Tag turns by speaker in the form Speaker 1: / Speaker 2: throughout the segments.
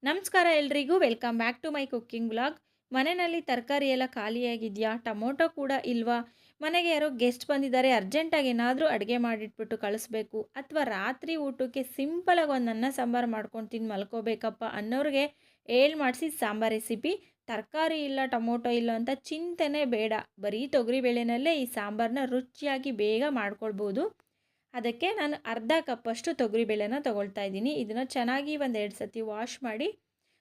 Speaker 1: ನಮಸ್ಕಾರ ಎಲ್ರಿಗೂ welcome back to my cooking blog. ಮನೆಯಲ್ಲಿ ತರಕಾರಿ ಎಲ್ಲ ಖಾಲಿಯಾಗಿದೆಯಾ? ಟೊಮೊಟೊ ಕೂಡ ಇಲ್ವಾ? ಮನೆಗೆ ಯಾರೋ ಗೆಸ್ಟ್ ಬಂದಿದ್ದಾರೆ, ಅರ್ಜೆಂಟಾಗಿ ಏನಾದರೂ ಅಡುಗೆ ಮಾಡಿಟ್ಬಿಟ್ಟು ಕಳಿಸ್ಬೇಕು, ಅಥವಾ ರಾತ್ರಿ ಊಟಕ್ಕೆ ಸಿಂಪಲಾಗಿ ಒಂದು ಅನ್ನ ಸಾಂಬಾರು ಮಾಡ್ಕೊಂಡು ತಿಂದು ಮಲ್ಕೋಬೇಕಪ್ಪ ಅನ್ನೋರಿಗೆ ಏಳು ಮಾಡಿಸಿ ಸಾಂಬಾರು ರೆಸಿಪಿ. ತರಕಾರಿ ಇಲ್ಲ, ಟೊಮೊಟೊ ಇಲ್ಲ ಅಂತ ಚಿಂತೆನೇ ಬೇಡ. ಬರೀ ತೊಗರಿಬೇಳೆನಲ್ಲೇ ಈ ಸಾಂಬಾರನ್ನ ರುಚಿಯಾಗಿ ಬೇಗ ಮಾಡ್ಕೊಳ್ಬೋದು. ಅದಕ್ಕೆ ನಾನು ಅರ್ಧ ಕಪ್ಪಷ್ಟು ತೊಗರಿಬೇಳೆನ ತೊಗೊಳ್ತಾ ಇದ್ದೀನಿ. ಇದನ್ನು ಚೆನ್ನಾಗಿ ಒಂದು 2 ಸತಿ ವಾಶ್ ಮಾಡಿ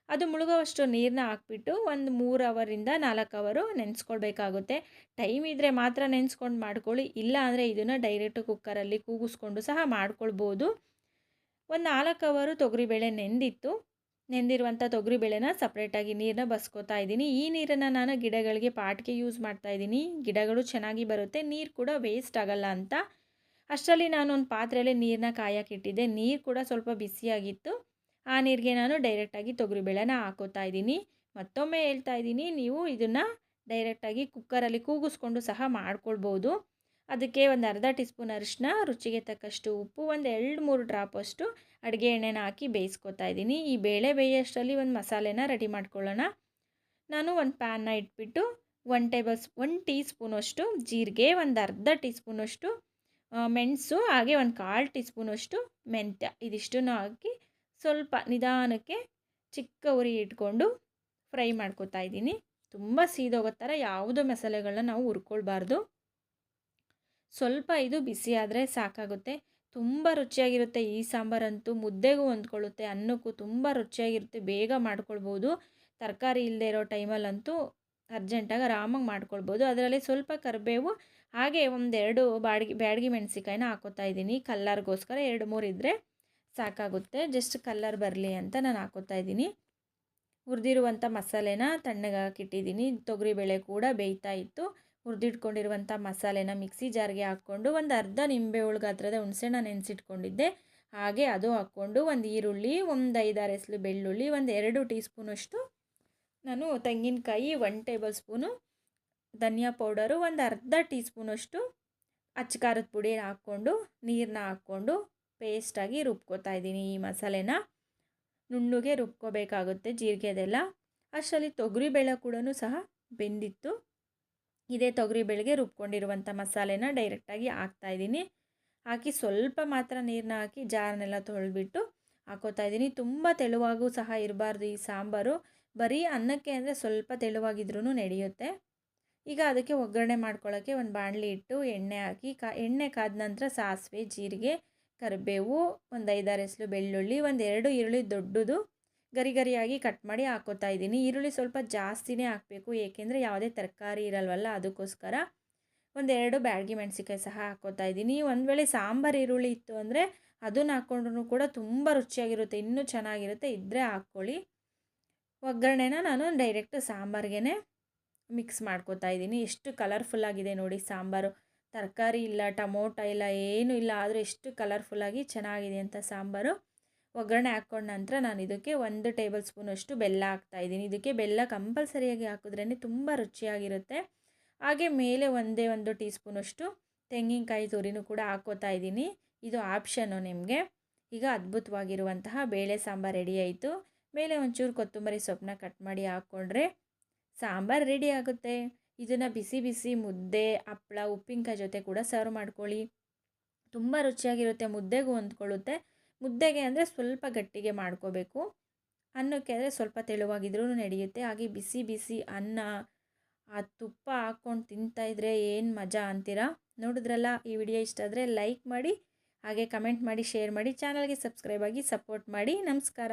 Speaker 1: ಅದು ಮುಳುಗೋವಷ್ಟು ನೀರನ್ನ ಹಾಕ್ಬಿಟ್ಟು ಒಂದು 3 ಅವರಿಂದ 4 ಅವರು ನೆನೆಸ್ಕೊಳ್ಬೇಕಾಗುತ್ತೆ. ಟೈಮ್ ಇದ್ದರೆ ಮಾತ್ರ ನೆನೆಸ್ಕೊಂಡು ಮಾಡ್ಕೊಳ್ಳಿ, ಇಲ್ಲ ಅಂದರೆ ಇದನ್ನು ಡೈರೆಕ್ಟು ಕುಕ್ಕರಲ್ಲಿ ಕೂಗಿಸ್ಕೊಂಡು ಸಹ ಮಾಡ್ಕೊಳ್ಬೋದು. ಒಂದು 4 ಅವರು ತೊಗರಿಬೇಳೆ ನೆಂದಿರುವಂಥ ತೊಗರಿಬೇಳೆನ ಸಪ್ರೇಟಾಗಿ ನೀರನ್ನ ಬಸ್ಕೋತಾ ಇದ್ದೀನಿ. ಈ ನೀರನ್ನು ನಾನು ಗಿಡಗಳಿಗೆ ಪಾಟ್ಗೆ ಯೂಸ್ ಮಾಡ್ತಾ ಇದ್ದೀನಿ. ಗಿಡಗಳು ಚೆನ್ನಾಗಿ ಬರುತ್ತೆ, ನೀರು ಕೂಡ ವೇಸ್ಟ್ ಆಗಲ್ಲ ಅಂತ. ಅಷ್ಟರಲ್ಲಿ ನಾನು ಒಂದು ಪಾತ್ರೆಯಲ್ಲಿ ನೀರನ್ನ ಕಾಯಕ್ಕಿಟ್ಟಿದ್ದೆ. ನೀರು ಕೂಡ ಸ್ವಲ್ಪ ಬಿಸಿಯಾಗಿತ್ತು. ಆ ನೀರಿಗೆ ನಾನು ಡೈರೆಕ್ಟಾಗಿ ತೊಗರಿಬೇಳೆನ ಹಾಕೋತಾ ಇದ್ದೀನಿ. ಮತ್ತೊಮ್ಮೆ ಹೇಳ್ತಾ ಇದ್ದೀನಿ, ನೀವು ಇದನ್ನು ಡೈರೆಕ್ಟಾಗಿ ಕುಕ್ಕರಲ್ಲಿ ಕೂಗಿಸ್ಕೊಂಡು ಸಹ ಮಾಡ್ಕೊಳ್ಬೋದು. ಅದಕ್ಕೆ ಒಂದು ಅರ್ಧ ಟೀ ಸ್ಪೂನ್ ಅರಿಶಿನ, ರುಚಿಗೆ ತಕ್ಕಷ್ಟು ಉಪ್ಪು, ಒಂದು 2-3 ಡ್ರಾಪಷ್ಟು ಅಡುಗೆ ಎಣ್ಣೆನ ಹಾಕಿ ಬೇಯಿಸ್ಕೊತಾ ಇದ್ದೀನಿ. ಈ ಬೇಳೆ ಬೇಯೋಷ್ಟರಲ್ಲಿ ಒಂದು ಮಸಾಲೆನ ರೆಡಿ ಮಾಡ್ಕೊಳ್ಳೋಣ. ನಾನು ಒಂದು ಪ್ಯಾನ್ನ ಇಟ್ಬಿಟ್ಟು 1 ಟೀ ಸ್ಪೂನಷ್ಟು ಜೀರಿಗೆ, ಒಂದು ಅರ್ಧ ಟೀ ಸ್ಪೂನಷ್ಟು ಮೆಣಸು, ಹಾಗೆ ಒಂದು 1/4 ಟೀ ಸ್ಪೂನಷ್ಟು ಮೆಂತ್ಯ, ಇದಿಷ್ಟನ್ನು ಹಾಕಿ ಸ್ವಲ್ಪ ನಿಧಾನಕ್ಕೆ ಚಿಕ್ಕ ಉರಿ ಇಟ್ಕೊಂಡು ಫ್ರೈ ಮಾಡ್ಕೊತಾ ಇದ್ದೀನಿ. ತುಂಬ ಸೀದೋಗೋ ಥರ ಯಾವುದೋ ಮಸಾಲೆಗಳನ್ನ ನಾವು ಹುರ್ಕೊಳ್ಬಾರ್ದು. ಸ್ವಲ್ಪ ಇದು ಬಿಸಿ ಆದರೆ ಸಾಕಾಗುತ್ತೆ. ತುಂಬ ರುಚಿಯಾಗಿರುತ್ತೆ ಈ ಸಾಂಬಾರಂತೂ. ಮುದ್ದೆಗೂ ಹೊಂದ್ಕೊಳ್ಳುತ್ತೆ, ಅನ್ನಕ್ಕೂ ತುಂಬ ರುಚಿಯಾಗಿರುತ್ತೆ, ಬೇಗ ಮಾಡ್ಕೊಳ್ಬೋದು. ತರಕಾರಿ ಇಲ್ಲದೆ ಇರೋ ಟೈಮಲ್ಲಂತೂ ಅರ್ಜೆಂಟಾಗಿ ಆರಾಮಾಗಿ ಮಾಡ್ಕೊಳ್ಬೋದು. ಅದರಲ್ಲಿ ಸ್ವಲ್ಪ ಕರಿಬೇವು, ಹಾಗೆ ಒಂದೆರಡು ಬ್ಯಾಡಗಿ ಮೆಣಸಿಕಾಯಿನ ಹಾಕೋತಾ ಇದ್ದೀನಿ. ಕಲ್ಲರ್ಗೋಸ್ಕರ 2-3 ಇದ್ದರೆ ಸಾಕಾಗುತ್ತೆ, ಜಸ್ಟ್ ಕಲ್ಲರ್ ಬರಲಿ ಅಂತ ನಾನು ಹಾಕೋತಾ ಇದ್ದೀನಿ. ಹುರಿದಿರುವಂಥ ಮಸಾಲೆನ ತಣ್ಣಗೆ ಹಾಕಿಟ್ಟಿದ್ದೀನಿ. ತೊಗರಿಬೇಳೆ ಕೂಡ ಬೇಯ್ತಾ ಇತ್ತು. ಹುರಿದಿಟ್ಕೊಂಡಿರುವಂಥ ಮಸಾಲೆನ ಮಿಕ್ಸಿ ಜಾರ್ಗೆ ಹಾಕ್ಕೊಂಡು ಒಂದು ಅರ್ಧ ನಿಂಬೆ ಗಾತ್ರದ ಹುಣಸೆಹಣ್ಣ ನೆನೆಸಿಟ್ಕೊಂಡಿದ್ದೆ, ಹಾಗೆ ಅದು ಹಾಕ್ಕೊಂಡು ಒಂದು ಈರುಳ್ಳಿ, ಒಂದು 5-6 ಎಸಳು ಬೆಳ್ಳುಳ್ಳಿ, ಒಂದು 2 ಟೀ ಸ್ಪೂನಷ್ಟು ನಾನು ತೆಂಗಿನಕಾಯಿ, 1 ಟೇಬಲ್ ಸ್ಪೂನು ಧನಿಯಾ ಪೌಡರು, ಒಂದು ಅರ್ಧ ಟೀ ಸ್ಪೂನಷ್ಟು ಅಚ್ಚ ಖಾರದ ಪುಡಿ ಹಾಕ್ಕೊಂಡು ನೀರನ್ನ ಹಾಕ್ಕೊಂಡು ಪೇಸ್ಟಾಗಿ ರುಬ್ಕೋತಾ ಇದ್ದೀನಿ. ಈ ಮಸಾಲೆನ ನುಣ್ಣಗೆ ರುಬ್ಕೋಬೇಕಾಗುತ್ತೆ, ಜೀರಿಗೆದೆಲ್ಲ. ಅಷ್ಟರಲ್ಲಿ ತೊಗರಿಬೇಳೆ ಕೂಡ ಸಹ ಬೆಂದಿತ್ತು. ಇದೇ ತೊಗರಿಬೇಳೆಗೆ ರುಬ್ಕೊಂಡಿರುವಂಥ ಮಸಾಲೆನ ಡೈರೆಕ್ಟಾಗಿ ಹಾಕ್ತಾಯಿದ್ದೀನಿ. ಹಾಕಿ ಸ್ವಲ್ಪ ಮಾತ್ರ ನೀರನ್ನ ಹಾಕಿ ಜಾರನ್ನೆಲ್ಲ ತೊಳೆದ್ಬಿಟ್ಟು ಹಾಕೋತಾ ಇದ್ದೀನಿ. ತುಂಬ ತೆಳುವಾಗೂ ಸಹ ಇರಬಾರ್ದು ಈ ಸಾಂಬಾರು. ಬರೀ ಅನ್ನಕ್ಕೆ ಅಂದರೆ ಸ್ವಲ್ಪ ತೆಳುವಾಗಿದ್ರೂ ನಡೆಯುತ್ತೆ. ಈಗ ಅದಕ್ಕೆ ಒಗ್ಗರಣೆ ಮಾಡ್ಕೊಳ್ಳೋಕ್ಕೆ ಒಂದು ಬಾಣಲಿ ಇಟ್ಟು ಎಣ್ಣೆ ಹಾಕಿ ಎಣ್ಣೆ ಕಾದ ನಂತರ ಸಾಸಿವೆ, ಜೀರಿಗೆ, ಕರಿಬೇವು, ಒಂದು 5-6 ಎಸಳು ಬೆಳ್ಳುಳ್ಳಿ, ಒಂದು 2 ಈರುಳ್ಳಿ ದೊಡ್ಡದು ಗರಿಯಾಗಿ ಕಟ್ ಮಾಡಿ ಹಾಕೋತಾ ಇದ್ದೀನಿ. ಈರುಳ್ಳಿ ಸ್ವಲ್ಪ ಜಾಸ್ತಿನೇ ಹಾಕಬೇಕು, ಏಕೆಂದರೆ ಯಾವುದೇ ತರಕಾರಿ ಇರಲ್ವಲ್ಲ, ಅದಕ್ಕೋಸ್ಕರ. ಒಂದು 2 ಬ್ಯಾಡಗಿ ಮೆಣಸಿಕಾಯಿ ಸಹ ಹಾಕೋತಾ ಇದ್ದೀನಿ. ಒಂದು ವೇಳೆ ಸಾಂಬಾರು ಈರುಳ್ಳಿ ಇತ್ತು ಅಂದರೆ ಅದನ್ನು ಹಾಕ್ಕೊಂಡ್ರೂ ಕೂಡ ತುಂಬ ರುಚಿಯಾಗಿರುತ್ತೆ, ಇನ್ನೂ ಚೆನ್ನಾಗಿರುತ್ತೆ, ಇದ್ದರೆ ಹಾಕ್ಕೊಳ್ಳಿ. ಒಗ್ಗರಣೆನ ನಾನು ಡೈರೆಕ್ಟ್ ಸಾಂಬಾರಿಗೇ ಮಿಕ್ಸ್ ಮಾಡ್ಕೋತಾ ಇದ್ದೀನಿ. ಎಷ್ಟು ಕಲರ್ಫುಲ್ಲಾಗಿದೆ ನೋಡಿ ಸಾಂಬಾರು. ತರಕಾರಿ ಇಲ್ಲ, ಟೊಮೊಟೊ ಇಲ್ಲ, ಏನೂ ಇಲ್ಲ, ಆದರೂ ಎಷ್ಟು ಕಲರ್ಫುಲ್ಲಾಗಿ ಚೆನ್ನಾಗಿದೆ ಅಂತ ಸಾಂಬಾರು. ಒಗ್ಗರಣೆ ಹಾಕ್ಕೊಂಡ ನಂತರ ನಾನು ಇದಕ್ಕೆ 1 ಟೇಬಲ್ ಸ್ಪೂನಷ್ಟು ಬೆಲ್ಲ ಹಾಕ್ತಾಯಿದ್ದೀನಿ. ಇದಕ್ಕೆ ಬೆಲ್ಲ ಕಂಪಲ್ಸರಿಯಾಗಿ ಹಾಕಿದ್ರೇ ತುಂಬ ರುಚಿಯಾಗಿರುತ್ತೆ. ಹಾಗೆ ಮೇಲೆ 1 ಟೀ ಸ್ಪೂನಷ್ಟು ತೆಂಗಿನಕಾಯಿ ತುರಿನೂ ಕೂಡ ಹಾಕ್ಕೋತಾ ಇದ್ದೀನಿ. ಇದು ಆಪ್ಷನ್ನು ನಿಮಗೆ. ಈಗ ಅದ್ಭುತವಾಗಿರುವಂತಹ ಬೇಳೆ ಸಾಂಬಾರು ರೆಡಿ ಆಯಿತು. ಮೇಲೆ ಒಂಚೂರು ಕೊತ್ತಂಬರಿ ಸೊಪ್ಪನ್ನ ಕಟ್ ಮಾಡಿ ಹಾಕ್ಕೊಂಡ್ರೆ ಸಾಂಬಾರು ರೆಡಿ ಆಗುತ್ತೆ. ಇದನ್ನು ಬಿಸಿ ಬಿಸಿ ಮುದ್ದೆ, ಹಪ್ಪಳ, ಉಪ್ಪಿನಕಾಯಿ ಜೊತೆ ಕೂಡ ಸರ್ವ್ ಮಾಡ್ಕೊಳ್ಳಿ. ತುಂಬ ರುಚಿಯಾಗಿರುತ್ತೆ, ಮುದ್ದೆಗೂ ಹೊಂದ್ಕೊಳ್ಳುತ್ತೆ. ಮುದ್ದೆಗೆ ಅಂದರೆ ಸ್ವಲ್ಪ ಗಟ್ಟಿಗೆ ಮಾಡ್ಕೋಬೇಕು, ಅನ್ನಕ್ಕೆ ಅಂದರೆ ಸ್ವಲ್ಪ ತೆಳುವಾಗಿದ್ರೂ ನಡೆಯುತ್ತೆ. ಹಾಗೆ ಬಿಸಿ ಬಿಸಿ ಅನ್ನ, ಆ ತುಪ್ಪ ಹಾಕ್ಕೊಂಡು ತಿಂತಾಯಿದ್ರೆ ಏನು ಮಜಾ ಅಂತೀರಾ. ನೋಡಿದ್ರಲ್ಲ, ಈ ವಿಡಿಯೋ ಇಷ್ಟ ಆದರೆ ಲೈಕ್ ಮಾಡಿ, ಹಾಗೆ ಕಮೆಂಟ್ ಮಾಡಿ, ಶೇರ್ ಮಾಡಿ, ಚಾನಲ್ಗೆ ಸಬ್ಸ್ಕ್ರೈಬ್ ಆಗಿ ಸಪೋರ್ಟ್ ಮಾಡಿ. ನಮಸ್ಕಾರ.